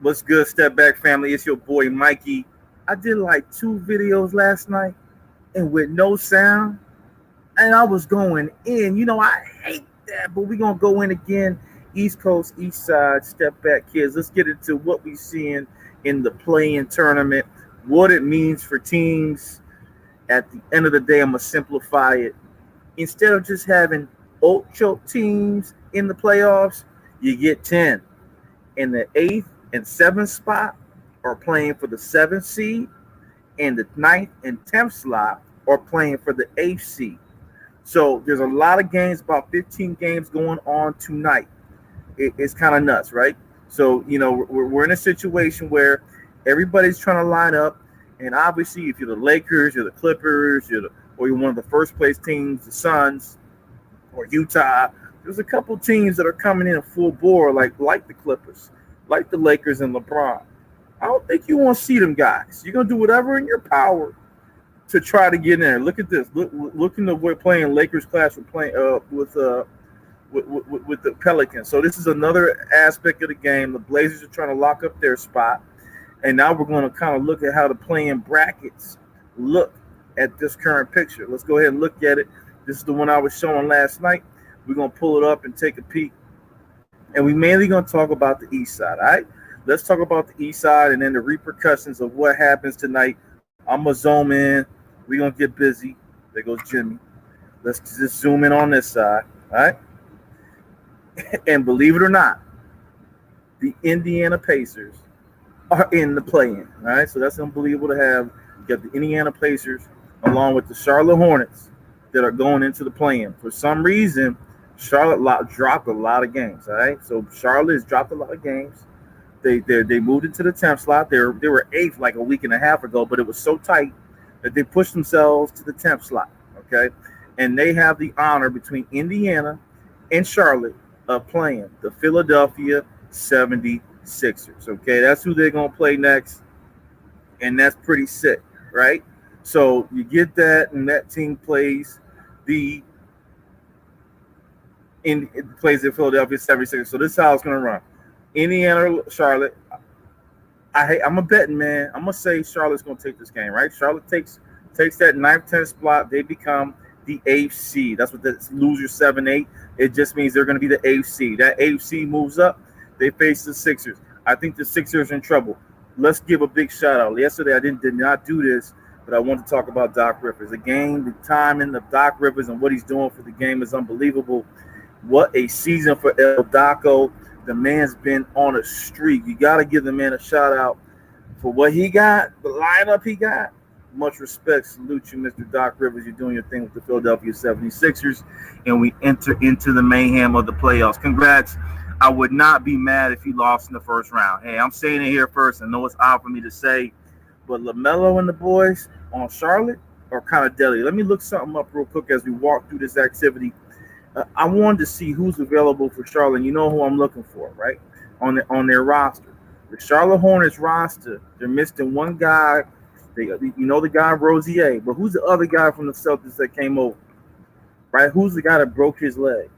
What's good, Step Back family? It's your boy Mikey. I did like 2 videos last night and with no sound, and I was going in. I hate that, but we're gonna go in again. East Coast, East Side, Step Back kids. Let's get into what we seeing in the play-in tournament, what it means for teams. At the end of the day, I'm gonna simplify it. Instead of just having 8 teams in the playoffs, you get 10. In the eighth and seventh spot are playing for the seventh seed, and the ninth and 10th slot are playing for the eighth seed. So there's a lot of games, about 15 games going on tonight. It's kind of nuts, right? So, we're in a situation where everybody's trying to line up. And obviously, if you're the Lakers, you're the Clippers, or you're one of the first place teams, the Suns or Utah, there's a couple teams that are coming in full bore, like the Clippers, like the Lakers and LeBron. I don't think you want to see them guys. You're gonna do whatever in your power to try to get in there. Look at this. Look into we're playing Lakers class. We're playing with the Pelicans. So this is another aspect of the game. The Blazers are trying to lock up their spot, and now we're going to kind of look at how the play-in brackets look at this current picture. Let's go ahead and look at it. This is the one I was showing last night. We're going to pull it up and take a peek. And we mainly going to talk about the East Side, all right? Let's talk about the East Side and then the repercussions of what happens tonight. I'm going to zoom in. We're going to get busy. There goes Jimmy. Let's just zoom in on this side, all right? And believe it or not, the Indiana Pacers are in the play-in, all right? So that's unbelievable to have. You got the Indiana Pacers along with the Charlotte Hornets that are going into the play-in. For some reason, Charlotte dropped a lot of games, all right? So Charlotte has dropped a lot of games. They moved into the 10th slot. They were 8th like a week and a half ago, but it was so tight that they pushed themselves to the 10th slot, okay? And they have the honor between Indiana and Charlotte of playing the Philadelphia 76ers, okay? That's who they're going to play next, and that's pretty sick, right? So you get that, and that team plays the Philadelphia 76ers. So this is how it's going to run. Indiana, Charlotte. I'm a betting man. I'm gonna say Charlotte's gonna take this game, right? Charlotte takes that 9th, 10th spot. They become the 8th seed. That's what the loser 7-8. It just means they're gonna be the 8th seed. That 8th seed moves up. They face the Sixers. I think the Sixers are in trouble. Let's give a big shout out. Yesterday I did not do this, but I want to talk about Doc Rivers. The game, the timing of Doc Rivers and what he's doing for the game is unbelievable. What a season for El Daco. The man's been on a streak. You got to give the man a shout out for what he got, the lineup he got. Much respect. Salute you, Mr. Doc Rivers. You're doing your thing with the Philadelphia 76ers, and we enter into the mayhem of the playoffs. Congrats. I would not be mad if you lost in the first round. Hey, I'm saying it here first. I know it's odd for me to say, but LaMelo and the boys on Charlotte are kind of deadly. Let me look something up real quick as we walk through this activity. I wanted to see who's available for Charlotte. You know who I'm looking for, right? On their roster. The Charlotte Hornets roster, they're missing one guy. The guy Rosier, but who's the other guy from the Celtics that came over? Right? Who's the guy that broke his leg?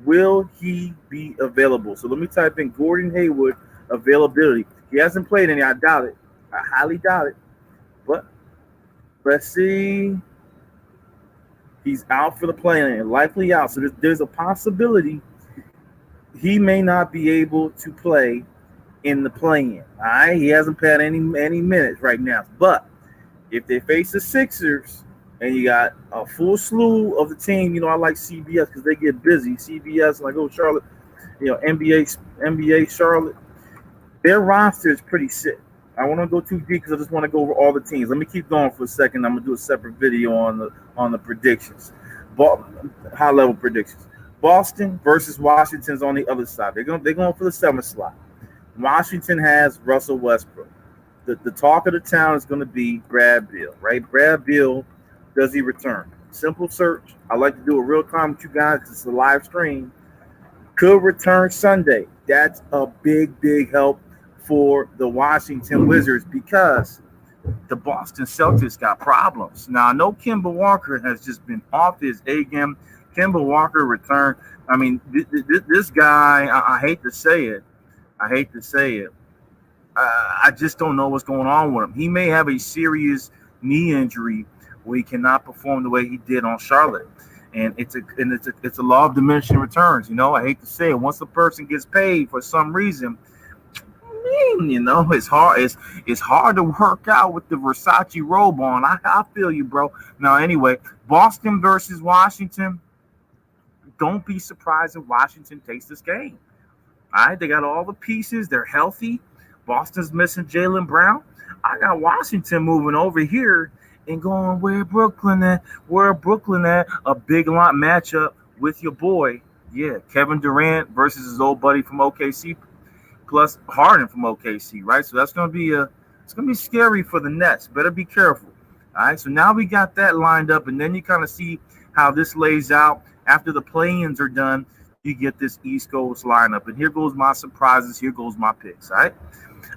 Will he be available? So let me type in Gordon Hayward availability. He hasn't played any. I doubt it. I highly doubt it. But let's see. He's out for the play-in, likely out. So there's a possibility he may not be able to play in the play-in. All right, he hasn't had any minutes right now. But if they face the Sixers and you got a full slew of the team, I like CBS because they get busy. CBS, like Charlotte, NBA Charlotte, their roster is pretty sick. I want to go too deep because I just want to go over all the teams. Let me keep going for a second. I'm gonna do a separate video on the predictions, high level predictions. Boston versus Washington's on the other side. They're going for the 7th slot. Washington has Russell Westbrook. The talk of the town is going to be Brad Beal, right? Brad Beal, does he return? Simple search. I like to do a real time with you guys because it's a live stream. Could return Sunday. That's a big help for the Washington Wizards because the Boston Celtics got problems. Now, I know Kemba Walker has just been off his A game. Kemba Walker returned. I mean, this guy, I hate to say it. I just don't know what's going on with him. He may have a serious knee injury where he cannot perform the way he did on Charlotte. And it's a law of diminishing returns. I hate to say it. Once a person gets paid for some reason, it's hard to work out with the Versace robe on. I feel you, bro. Now, anyway, Boston versus Washington. Don't be surprised if Washington takes this game. All right, they got all the pieces. They're healthy. Boston's missing Jaylen Brown. I got Washington moving over here and going where Brooklyn at? Where Brooklyn at? A big lot matchup with your boy, Kevin Durant versus his old buddy from OKC, plus Harden from OKC, right? So that's gonna be scary for the Nets. Better be careful. All right. So now we got that lined up, and then you kind of see how this lays out after the play-ins are done. You get this East Coast lineup, and here goes my surprises. Here goes my picks. All right.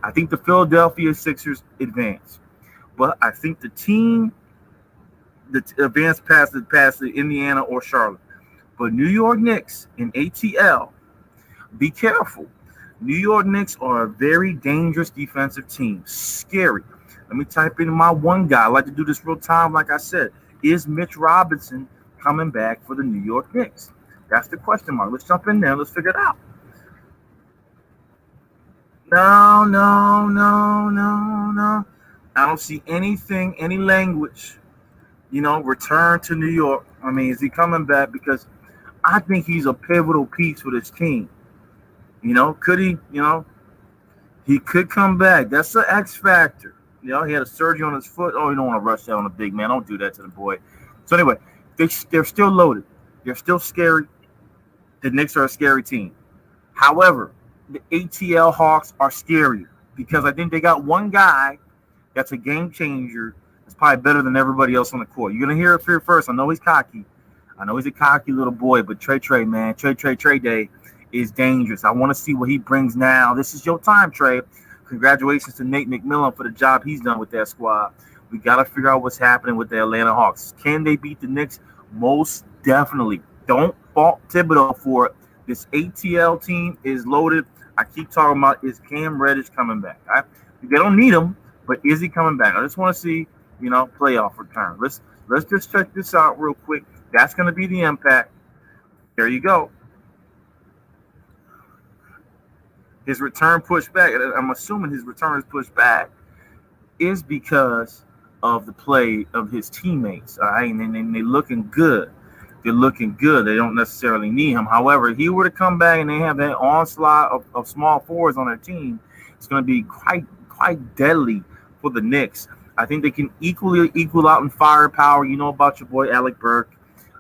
I think the Philadelphia Sixers advance, but I think the team that advanced past the Indiana or Charlotte. But New York Knicks in ATL, be careful. New York Knicks are a very dangerous defensive team. Scary. Let me type in my one guy. I like to do this real time, like I said. Is Mitch Robinson coming back for the New York Knicks? That's the question mark. Let's jump in there. Let's figure it out. No. I don't see anything, any language, return to New York. I mean, is he coming back? Because I think he's a pivotal piece for this team. Could he, he could come back. That's the X factor. He had a surgery on his foot. Oh, you don't want to rush that on a big man. Don't do that to the boy. So anyway, they're still loaded. They're still scary. The Knicks are a scary team. However, the ATL Hawks are scary because I think they got one guy that's a game changer. That's probably better than everybody else on the court. You're going to hear it here first. I know he's cocky. I know he's a cocky little boy, but Trey, man, Trey Day is dangerous. I want to see what he brings now. This is your time, Trey. Congratulations to Nate McMillan for the job he's done with that squad. We got to figure out what's happening with the Atlanta Hawks. Can they beat the Knicks? Most definitely. Don't fault Thibodeau for it. This ATL team is loaded. I keep talking about, is Cam Reddish coming back? Right? They don't need him, but is he coming back? I just want to see, playoff return. Let's just check this out real quick. That's going to be the impact. There you go. His return pushed back. I'm assuming his return is pushed back is because of the play of his teammates. All right, and they're looking good. They're looking good. They don't necessarily need him. However, if he were to come back and they have that onslaught of small forwards on their team, it's going to be quite deadly for the Knicks. I think they can equal out in firepower. You know about your boy Alec Burke.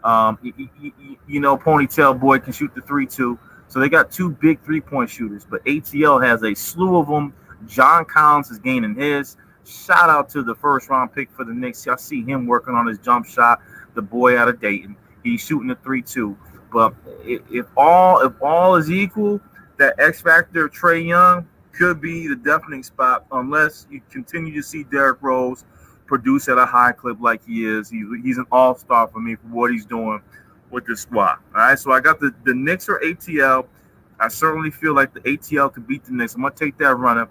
Ponytail boy can shoot the 3-2. So they got two big three-point shooters. But ATL has a slew of them. John Collins is gaining his. Shout out to the first-round pick for the Knicks. I see him working on his jump shot. The boy out of Dayton. He's shooting a 3-2. But if all is equal, that X factor of Trae Young could be the deafening spot unless you continue to see Derrick Rose produce at a high clip like he is. He's an all-star for me for what he's doing with this squad. All right, so I got the Knicks or ATL. I certainly feel like the ATL could beat the Knicks. I'm going to take that runner.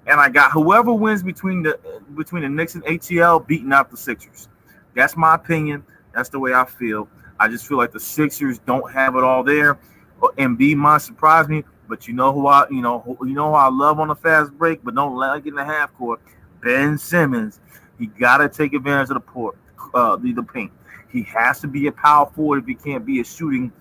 And I got whoever wins between the Knicks and ATL beating out the Sixers. That's my opinion. That's the way I feel. I just feel like the Sixers don't have it all there. Embiid might surprise me, but you know who I love on the fast break, but don't let it get in the half court. Ben Simmons. He got to take advantage of the paint. He has to be a power forward if he can't be a shooting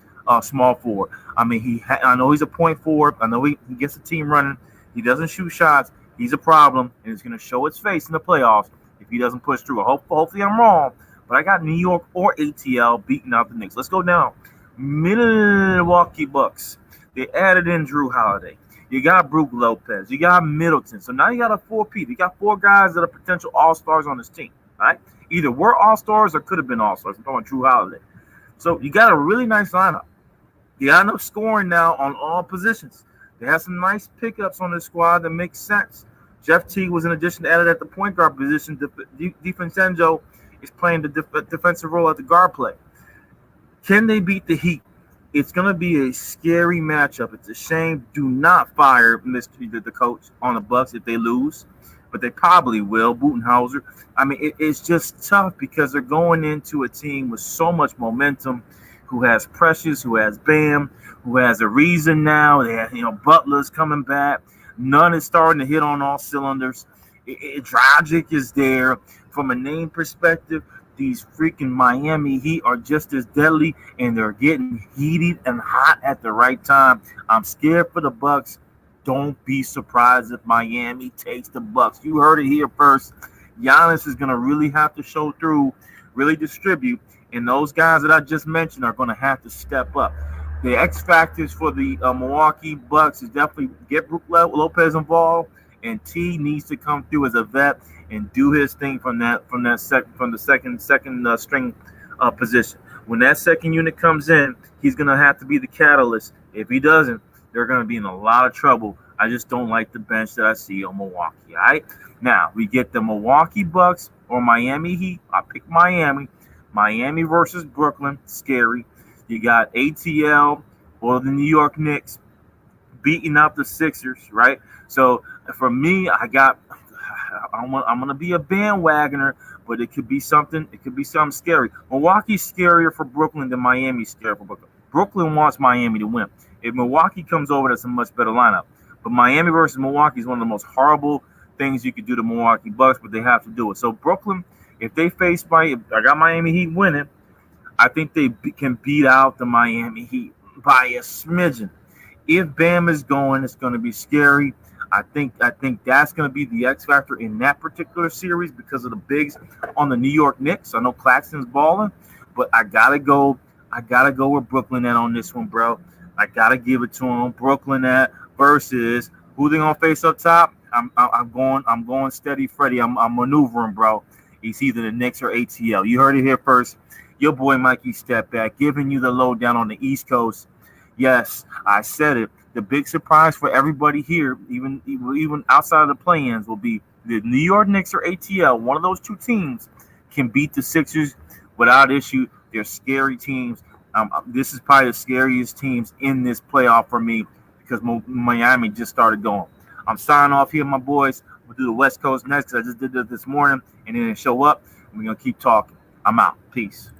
small forward. I mean, I know he's a point forward. I know he gets the team running. He doesn't shoot shots. He's a problem, and it's going to show its face in the playoffs if he doesn't push through. Hopefully I'm wrong, but I got New York or ATL beating out the Knicks. Let's go down. Milwaukee Bucks. They added in Drew Holiday. You got Brook Lopez. You got Middleton. So now you got a 4P. You got four guys that are potential all-stars on this team, all right? Either were all-stars or could have been all-stars. I'm talking Drew Holiday. So you got a really nice lineup. You got enough scoring now on all positions. They have some nice pickups on this squad that makes sense. Jeff Teague was in addition added at the point guard position. DiVincenzo is playing the defensive role at the guard play. Can they beat the Heat? It's going to be a scary matchup. It's a shame. Do not fire the coach on the Bucks if they lose, but they probably will. Budenhauser. I mean, it's just tough because they're going into a team with so much momentum, who has Precious, who has Bam, who has a reason now. They have, Butler's coming back. None is starting to hit on all cylinders. Dragic is there. From a name perspective, these freaking Miami Heat are just as deadly, and they're getting heated and hot at the right time. I'm scared for the Bucks. Don't be surprised if Miami takes the Bucks. You heard it here first. Giannis is going to really have to show through, really distribute, and those guys that I just mentioned are going to have to step up. The X factors for the Milwaukee Bucks is definitely get Brook Lopez involved, and T needs to come through as a vet and do his thing from the second string position. When that second unit comes in, he's gonna have to be the catalyst. If he doesn't, they're gonna be in a lot of trouble. I just don't like the bench that I see on Milwaukee. All right, now we get the Milwaukee Bucks or Miami Heat. I pick Miami. Miami versus Brooklyn, scary. You got ATL or the New York Knicks beating up the Sixers, right? So for me, I'm gonna be a bandwagoner, but it could be something. It could be something scary. Milwaukee's scarier for Brooklyn than Miami's scarier for Brooklyn. Brooklyn wants Miami to win. If Milwaukee comes over, that's a much better lineup. But Miami versus Milwaukee is one of the most horrible things you could do to Milwaukee Bucks, but they have to do it. So Brooklyn, if they face I got Miami Heat winning. I think they can beat out the Miami Heat by a smidgen. If Bam is going, it's going to be scary. I think that's going to be the X factor in that particular series because of the bigs on the New York Knicks. I know Claxton's balling, but I gotta go with Brooklyn at on this one, bro. I gotta give it to them. Brooklyn at versus who they gonna face up top? I'm going steady, Freddie. I'm maneuvering, bro. It's either the Knicks or ATL. You heard it here first. Your boy Mikey Step Back giving you the lowdown on the East Coast. Yes, I said it. The big surprise for everybody here, even outside of the play-ins, will be the New York Knicks or ATL. One of those two teams can beat the Sixers without issue. They're scary teams. This is probably the scariest teams in this playoff for me because Miami just started going. I'm signing off here, my boys. We'll do the West Coast next because I just did this morning and then show up. And we're going to keep talking. I'm out. Peace.